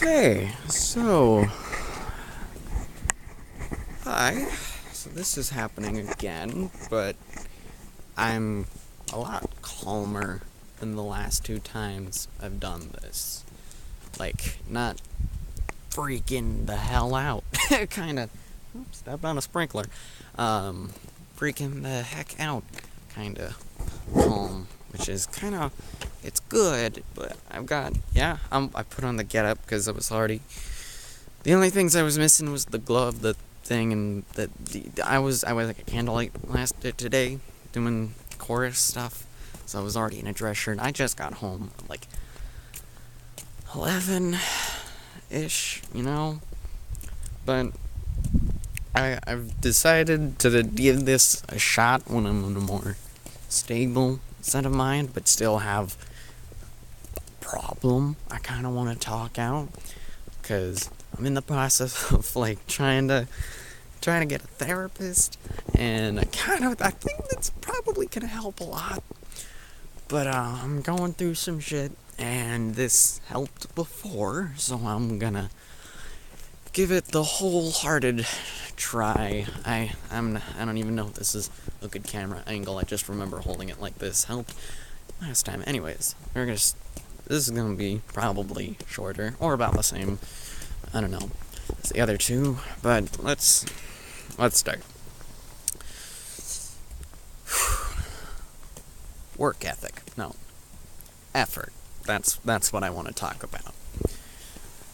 Okay, so hi. So this is happening again, but I'm a lot calmer than the last two times I've done this. Like, not freaking the hell out. Kinda. Oops, stepped on a sprinkler. Freaking the heck out. Kinda calm. Which is kinda. It's good, but I put on the get up because I was already. The only things I was missing was the glove, the thing, and I was like a candlelight today doing chorus stuff, so I was already in a dress shirt. I just got home like 11-ish, but I've decided to give this a shot when I'm in a more stable set of mind, but still have a problem I kind of want to talk out, because I'm in the process of trying to get a therapist, and I think that's probably gonna help a lot. But I'm going through some shit, and this helped before, so I'm gonna give it the wholehearted try. I don't even know if this is a good camera angle. I just remember holding it like this helped last time. Anyways, this is gonna be probably shorter or about the same. I don't know. It's the other two, but let's start. Work ethic. No. Effort. That's what I want to talk about.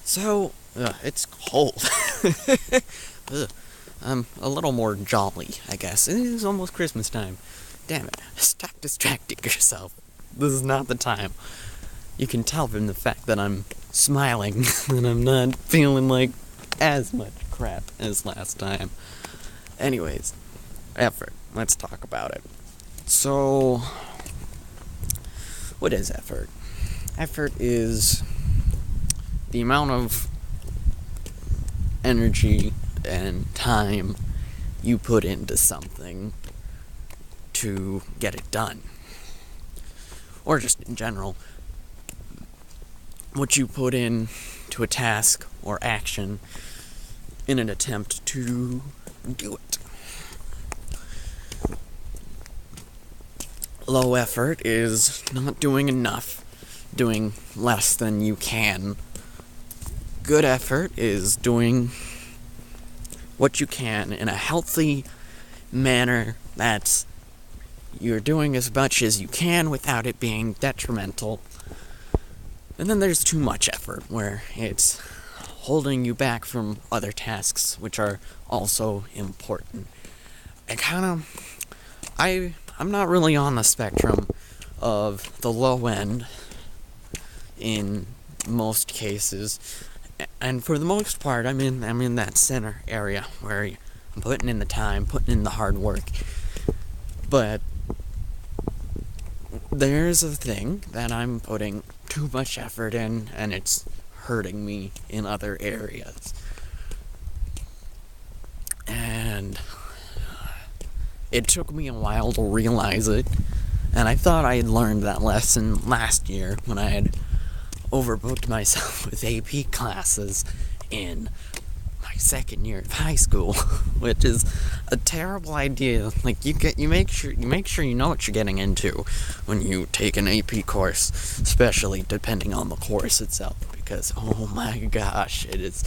So, it's cold. I'm a little more jolly, I guess. It is almost Christmas time. Damn it. Stop distracting yourself. This is not the time. You can tell from the fact that I'm smiling and I'm not feeling like as much crap as last time. Anyways, effort. Let's talk about it. So, what is effort? Effort is the amount of energy and time you put into something to get it done. Or just in general, what you put in to a task or action in an attempt to do it. Low effort is not doing enough, doing less than you can. Good effort is doing what you can in a healthy manner that you're doing as much as you can without it being detrimental. And then there's too much effort, where it's holding you back from other tasks, which are also important. I'm not really on the spectrum of the low end in most cases. And for the most part, I'm in that center area where I'm putting in the time, putting in the hard work. But there's a thing that I'm putting too much effort in, and it's hurting me in other areas. And it took me a while to realize it, and I thought I had learned that lesson last year when I had overbooked myself with AP classes in my second year of high school, which is a terrible idea. Like, you make sure you know what you're getting into when you take an AP course, especially depending on the course itself, because oh my gosh, it is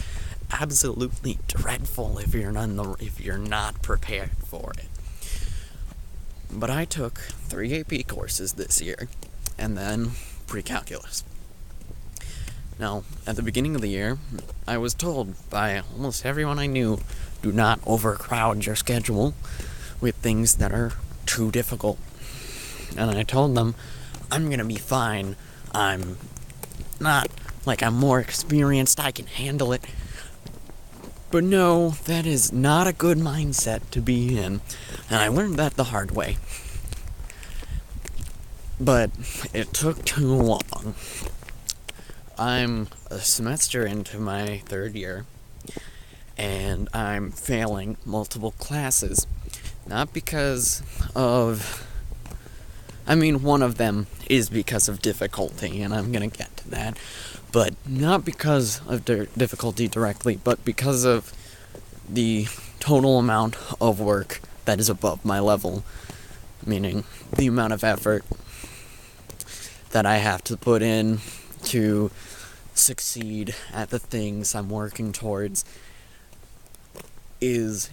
absolutely dreadful if you're not prepared for it. But I took 3 AP courses this year, and then pre-calculus. Now, at the beginning of the year, I was told by almost everyone I knew, do not overcrowd your schedule with things that are too difficult. And I told them, I'm gonna be fine. I'm more experienced, I can handle it. But no, that is not a good mindset to be in. And I learned that the hard way. But it took too long. I'm a semester into my 3rd year, and I'm failing multiple classes. Not because of I mean, one of them is because of difficulty, and I'm gonna get to that. But not because of difficulty directly, but because of the total amount of work that is above my level. Meaning, the amount of effort that I have to put in to succeed at the things I'm working towards is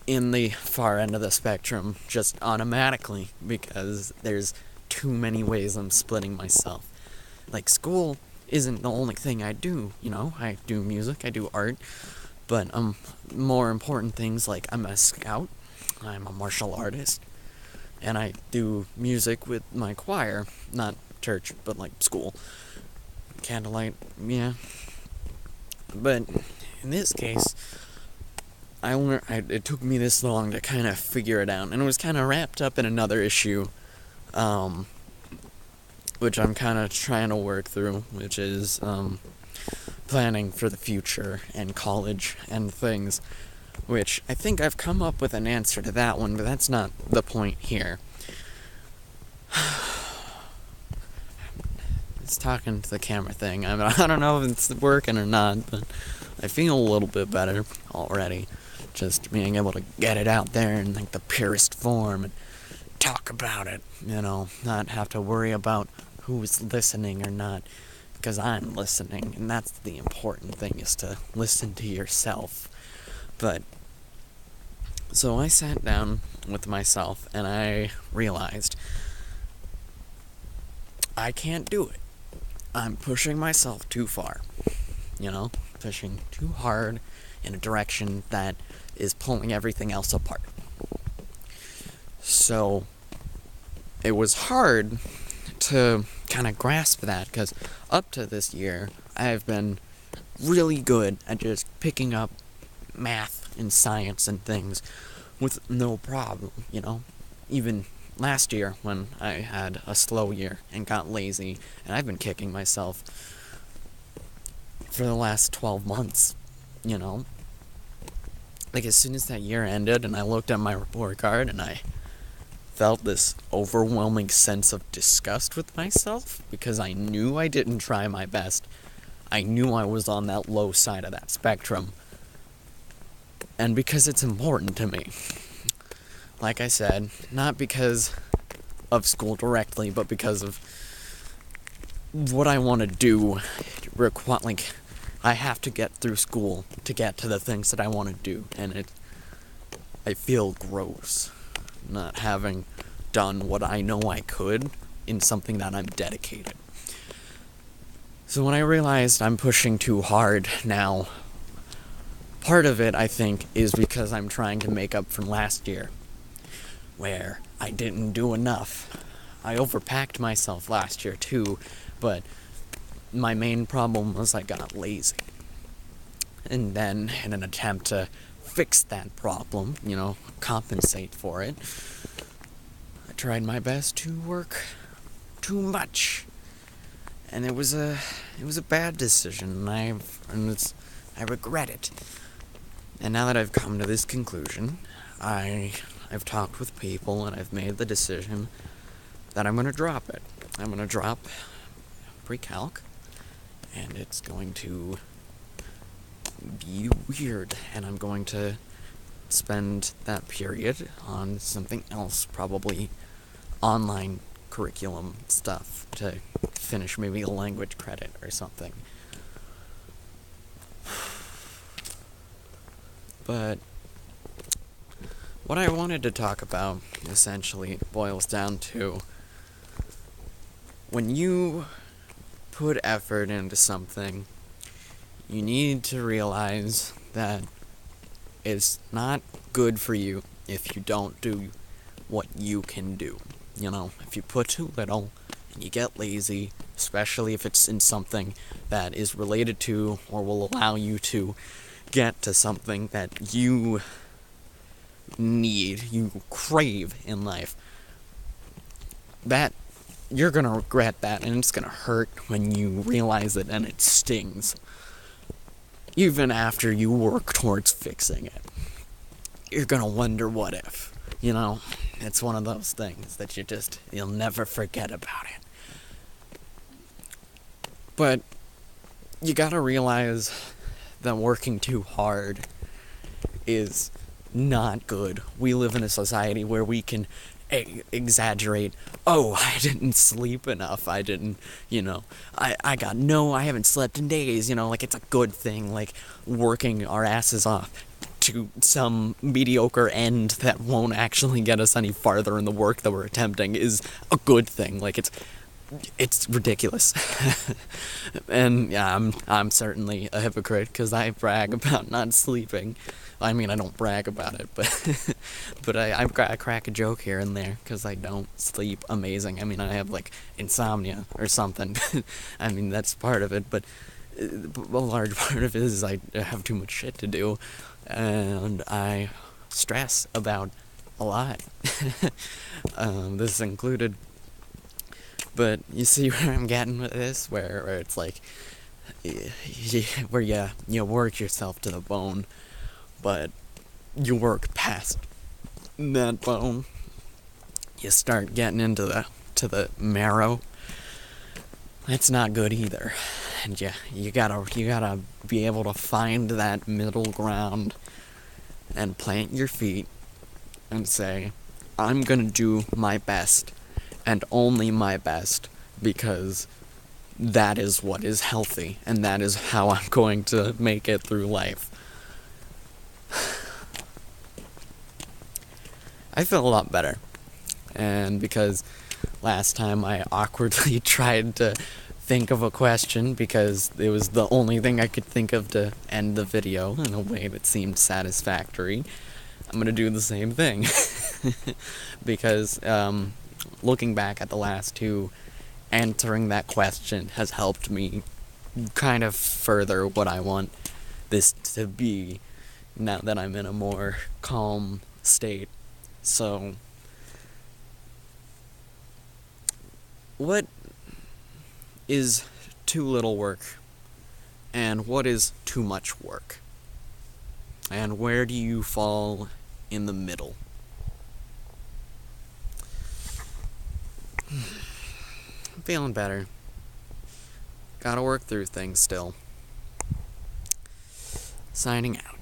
in the far end of the spectrum just automatically, because there's too many ways I'm splitting myself. Like, school isn't the only thing I do, I do music, I do art, but more important things like I'm a scout, I'm a martial artist, and I do music with my choir, not church, but like school. Candlelight, yeah. But in this case, it took me this long to kind of figure it out, and it was kind of wrapped up in another issue, which I'm kind of trying to work through, which is planning for the future and college and things, which I think I've come up with an answer to that one, but that's not the point here. It's talking to the camera thing. I don't know if it's working or not, but I feel a little bit better already. Just being able to get it out there in like the purest form and talk about it, not have to worry about who's listening or not, because I'm listening, and that's the important thing, is to listen to yourself. But so I sat down with myself and I realized I can't do it. I'm pushing myself too far, pushing too hard in a direction that is pulling everything else apart. So it was hard to kind of grasp that, because up to this year, I've been really good at just picking up math and science and things with no problem, Even last year when I had a slow year and got lazy, and I've been kicking myself for the last 12 months, Like, as soon as that year ended and I looked at my report card and I felt this overwhelming sense of disgust with myself, because I knew I didn't try my best. I knew I was on that low side of that spectrum. And because it's important to me. Like I said, not because of school directly, but because of what I want to do. I have to get through school to get to the things that I want to do, and I feel gross not having done what I know I could in something that I'm dedicated. So when I realized I'm pushing too hard now, part of it, I think, is because I'm trying to make up from last year, where I didn't do enough. I overpacked myself last year too, but my main problem was I got lazy. And then, in an attempt to fix that problem, compensate for it, I tried my best to work too much. And it was a bad decision, and I regret it. And now that I've come to this conclusion, I've talked with people, and I've made the decision that I'm going to drop it. I'm going to drop pre-calc, and it's going to be weird, and I'm going to spend that period on something else, probably online curriculum stuff, to finish maybe a language credit or something. But what I wanted to talk about essentially boils down to, when you put effort into something, you need to realize that it's not good for you if you don't do what you can do. If you put too little and you get lazy, especially if it's in something that is related to or will allow you to get to something that you need, you crave in life, that you're gonna regret that, and it's gonna hurt when you realize it, and it stings. Even after you work towards fixing it, you're gonna wonder what if. you know, it's one of those things that you'll never forget about it. But you gotta realize that working too hard is not good. We live in a society where we can exaggerate. Oh, I didn't sleep enough. I didn't, I haven't slept in days, like it's a good thing, like working our asses off to some mediocre end that won't actually get us any farther in the work that we're attempting is a good thing. Like it's ridiculous. And yeah, I'm certainly a hypocrite because I brag about not sleeping. I mean, I don't brag about it, but but I crack a joke here and there because I don't sleep amazing. I mean, I have like insomnia or something. I mean, that's part of it, but a large part of it is I have too much shit to do, and I stress about a lot. This included. But you see where I'm getting with this, where it's like, where you work yourself to the bone, but you work past that bone. You start getting into the marrow. That's not good either. And you gotta be able to find that middle ground and plant your feet and say, I'm gonna do my best and only my best because that is what is healthy and that is how I'm going to make it through life. I feel a lot better. And because last time I awkwardly tried to think of a question because it was the only thing I could think of to end the video in a way that seemed satisfactory, I'm gonna do the same thing. Because looking back at the last two, answering that question has helped me kind of further what I want this to be now that I'm in a more calm state. So, what is too little work? And what is too much work? And where do you fall in the middle? I'm feeling better. Gotta work through things still. Signing out.